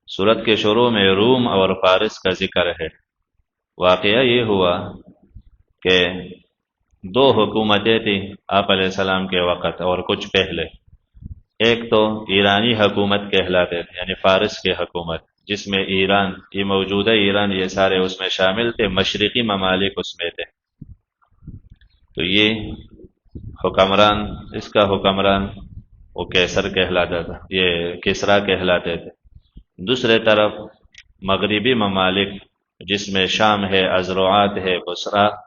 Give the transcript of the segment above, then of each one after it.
سورت کے شروع میں روم اور فارس کا ذکر ہے۔ واقعہ یہ ہوا کہ دو حکومتیں تھیں آپ علیہ السلام کے وقت اور کچھ پہلے۔ ایک تو ایرانی حکومت کہلاتے تھے، یعنی فارس کی حکومت، جس میں ایران، یہ موجودہ ایران، یہ سارے اس میں شامل تھے، مشرقی ممالک اس میں تھے۔ تو یہ حکمران، اس کا حکمران وہ کیسر کہلاتا تھا، یہ کسریٰ کہلاتے تھے۔ دوسرے طرف مغربی ممالک، جس میں شام ہے، ازروعات ہے،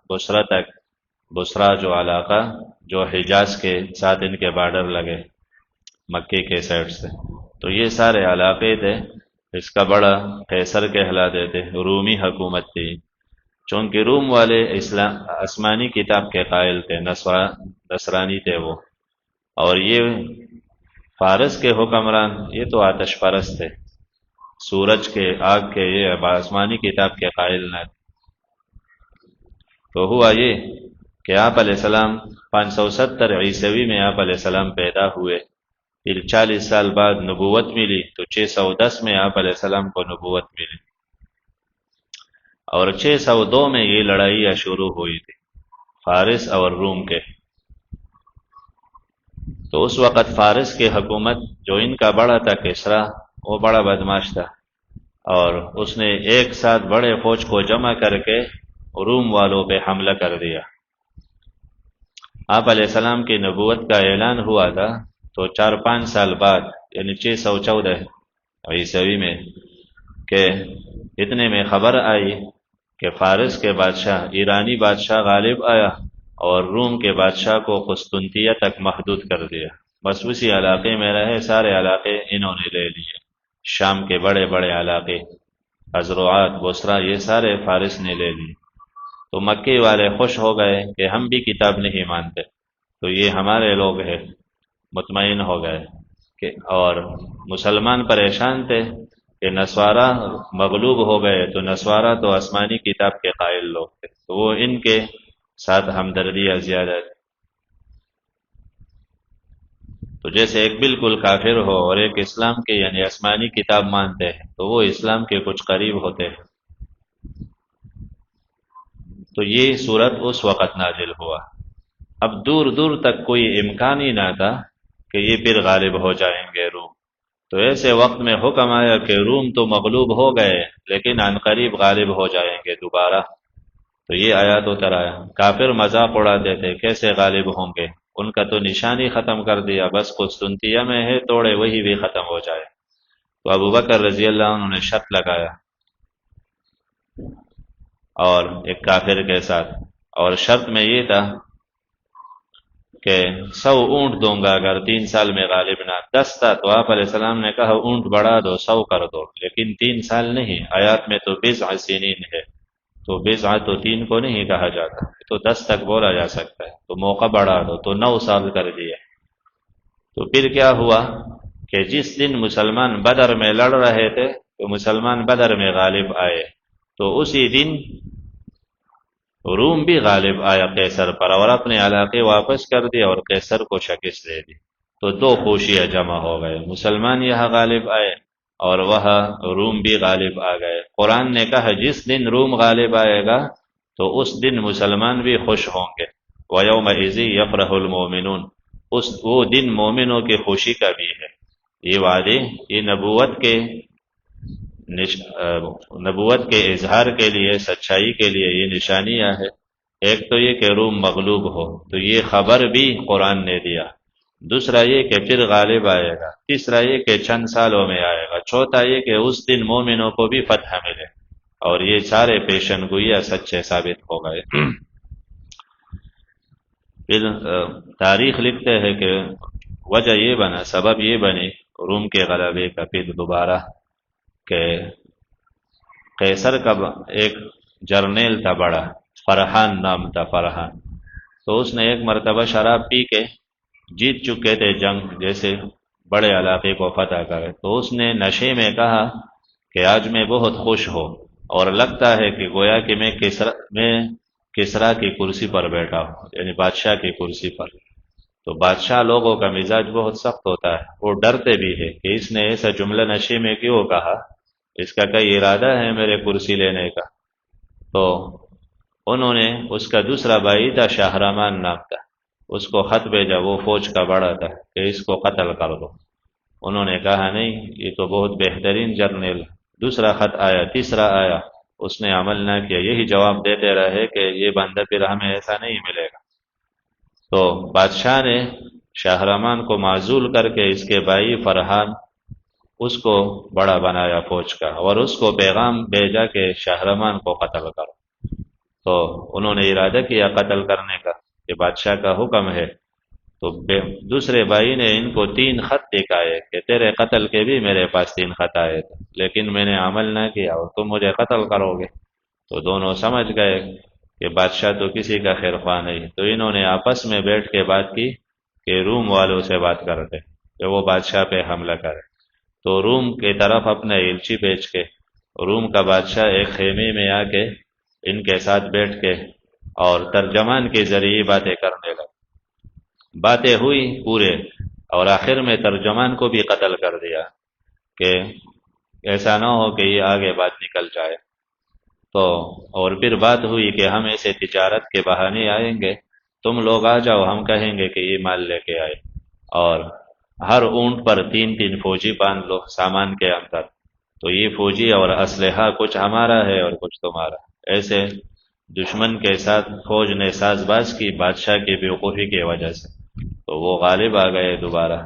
بصرہ تک، بصرہ جو علاقہ جو حجاز کے ساتھ ان کے بارڈر لگے مکے کے سائڈ سے، تو یہ سارے علاقے تھے۔ اس کا بڑا قیصر کہلاتے تھے، رومی حکومت تھی، چونکہ روم والے اسلام آسمانی کتاب کے قائل تھے، نصرانی تھے وہ، اور یہ فارس کے حکمران یہ تو آتش پرست تھے، سورج کے، آگ کے، یہ آسمانی کتاب کے قائل نہ تھے۔ تو ہوا یہ کہ آپ علیہ السلام 570 عیسوی میں آپ علیہ السلام پیدا ہوئے، پھر 40 سال بعد نبوت ملی، تو 610 میں آپ علیہ السلام کو نبوت ملی، اور 602 میں یہ لڑائیاں شروع ہوئی تھی فارس اور روم کے۔ تو اس وقت فارس کی حکومت جو ان کا بڑا تھا کسریٰ، وہ بڑا بدماش تھا، اور اس نے ایک ساتھ بڑے فوج کو جمع کر کے روم والوں پہ حملہ کر دیا۔ آپ علیہ السلام کی نبوت کا اعلان ہوا تھا، تو 4-5 سال بعد، یعنی 614 عیسوی میں، کہ اتنے میں خبر آئی کہ فارس کے بادشاہ، ایرانی بادشاہ غالب آیا اور روم کے بادشاہ کو قسطنطنیہ تک محدود کر دیا۔ بس اسی علاقے میں رہے، سارے علاقے انہوں نے لے لیے، شام کے بڑے بڑے علاقے، ازروعات، بصرہ، یہ سارے فارس نے لے لیے۔ تو مکی والے خوش ہو گئے کہ ہم بھی کتاب نہیں مانتے، تو یہ ہمارے لوگ ہیں، مطمئن ہو گئے کہ، اور مسلمان پریشان تھے کہ نسوارا مغلوب ہو گئے، تو نسوارا تو آسمانی کتاب کے قائل لوگ تھے، تو وہ ان کے ساتھ ہمدردیاں زیادہ تھی۔ تو جیسے ایک بالکل کافر ہو اور ایک اسلام کے، یعنی آسمانی کتاب مانتے ہیں، تو وہ اسلام کے کچھ قریب ہوتے ہیں۔ تو یہ صورت اس وقت نازل ہوا۔ اب دور دور تک کوئی امکان ہی نہ تھا کہ یہ پھر غالب ہو جائیں گے روم۔ تو ایسے وقت میں حکم آیا کہ روم تو مغلوب ہو گئے، لیکن عن قریب غالب ہو جائیں گے دوبارہ۔ تو یہ آیات اتر آیا، کافر مذاق اڑاتے تھے کیسے غالب ہوں گے، ان کا تو نشانی ختم کر دیا، بس قسطنطنیہ میں ہے، توڑے وہی بھی ختم ہو جائے۔ تو ابو بکر رضی اللہ عنہ نے شرط لگایا، اور ایک کافر کے ساتھ، اور شرط میں یہ تھا کہ 100 اونٹ دوں گا اگر 3 سال میں غالب نہ، 10 تھا تو آپ علیہ السلام نے کہا اونٹ بڑھا دو، 100 کر دو، لیکن 3 سال نہیں، آیات میں تو بضع سنین ہے، تو بضع تو 3 کو نہیں کہا جاتا، تو 10 تک بولا جا سکتا ہے، تو موقع بڑھا دو، تو 9 سال کر دیا۔ تو پھر کیا ہوا کہ جس دن مسلمان بدر میں لڑ رہے تھے، تو مسلمان بدر میں غالب آئے، تو اسی دن روم بھی غالب آیا قیصر پر، اور اپنے علاقے واپس کر دیا اور قیصر کو شکست دے دی۔ تو دو خوشیاں جمع ہو گئے، مسلمان یہاں غالب آئے اور وہاں روم بھی غالب آ گئے۔ قرآن نے کہا جس دن روم غالب آئے گا تو اس دن مسلمان بھی خوش ہوں گے، وَيَوْمَئِذٍ يَفْرَحُ الْمُؤْمِنُونَ، وہ دن مومنوں کی خوشی کا بھی ہے۔ یہ وعدے، یہ نبوت کے اظہار کے لیے، سچائی کے لیے یہ نشانیاں ہے۔ ایک تو یہ کہ روم مغلوب ہو، تو یہ خبر بھی قرآن نے دیا۔ دوسرا یہ کہ پھر غالب آئے گا۔ تیسرا یہ کہ چند سالوں میں آئے گا۔ چوتھا یہ کہ اس دن مومنوں کو بھی فتح ملے، اور یہ سارے پیشن گوئیاں سچے ثابت ہو گئے۔ پھر تاریخ لکھتے ہیں کہ وجہ یہ بنا، سبب یہ بنی روم کے غلبے کا پھر دوبارہ، کہ قیصر کا ایک جرنیل تھا بڑا، فرحان نام تھا، فرحان، تو اس نے ایک مرتبہ شراب پی کے، جیت چکے تھے جنگ، جیسے بڑے علاقے کو فتح کرے، تو اس نے نشے میں کہا کہ آج میں بہت خوش ہوں، اور لگتا ہے کہ گویا کہ میں کسریٰ کی کرسی پر بیٹھا ہوں، یعنی بادشاہ کی کرسی پر۔ تو بادشاہ لوگوں کا مزاج بہت سخت ہوتا ہے، وہ ڈرتے بھی ہے کہ اس نے ایسا جملہ نشے میں کیوں کہا، اس کا کئی ارادہ ہے میرے کرسی لینے کا۔ تو انہوں نے، اس کا دوسرا بھائی تھا شاہرمان نام تھا، اس کو خط بھیجا، وہ فوج کا بڑا تھا، کہ اس کو قتل کر دو۔ انہوں نے کہا نہیں، یہ تو بہت بہترین جرنیل۔ دوسرا خط آیا، تیسرا آیا، اس نے عمل نہ کیا، یہی جواب دیتے رہے کہ یہ بندہ پھر ہمیں ایسا نہیں ملے گا۔ تو بادشاہ نے شاہرمان کو معزول کر کے اس کے بھائی فرحان، اس کو بڑا بنایا فوج کا، اور اس کو پیغام بھیجا کہ شاہرمان کو قتل کرو۔ تو انہوں نے ارادہ کیا قتل کرنے کا، کہ بادشاہ کا حکم ہے۔ تو دوسرے بھائی نے ان کو 3 خط دکھائے کہ تیرے قتل کے بھی میرے پاس 3 خط آئے تھے، لیکن میں نے عمل نہ کیا اور تم مجھے قتل کرو گے۔ تو دونوں سمجھ گئے کہ بادشاہ تو کسی کا خیر خواہ نہیں۔ تو انہوں نے آپس میں بیٹھ کے بات کی کہ روم والوں سے بات کرتے کہ وہ بادشاہ پہ حملہ کرے۔ تو روم کی طرف اپنے ایلچی بھیج کے، روم کا بادشاہ ایک خیمے میں آ کے ان کے ساتھ بیٹھ کے اور ترجمان کے ذریعے باتیں کرنے لگا۔ باتیں ہوئی پورے، اور آخر میں ترجمان کو بھی قتل کر دیا کہ ایسا نہ ہو کہ یہ آگے بات نکل جائے۔ تو اور پھر بات ہوئی کہ ہم ایسے تجارت کے بہانے آئیں گے، تم لوگ آ جاؤ، ہم کہیں گے کہ یہ مال لے کے آئے، اور ہر اونٹ پر 3 فوجی باندھ لو سامان کے اندر، تو یہ فوجی اور اسلحہ کچھ ہمارا ہے اور کچھ تمہارا۔ ایسے دشمن کے ساتھ فوج نے ساز باز کی، بادشاہ کی بیوقوفی کی وجہ سے، تو وہ غالب آ گئے دوبارہ۔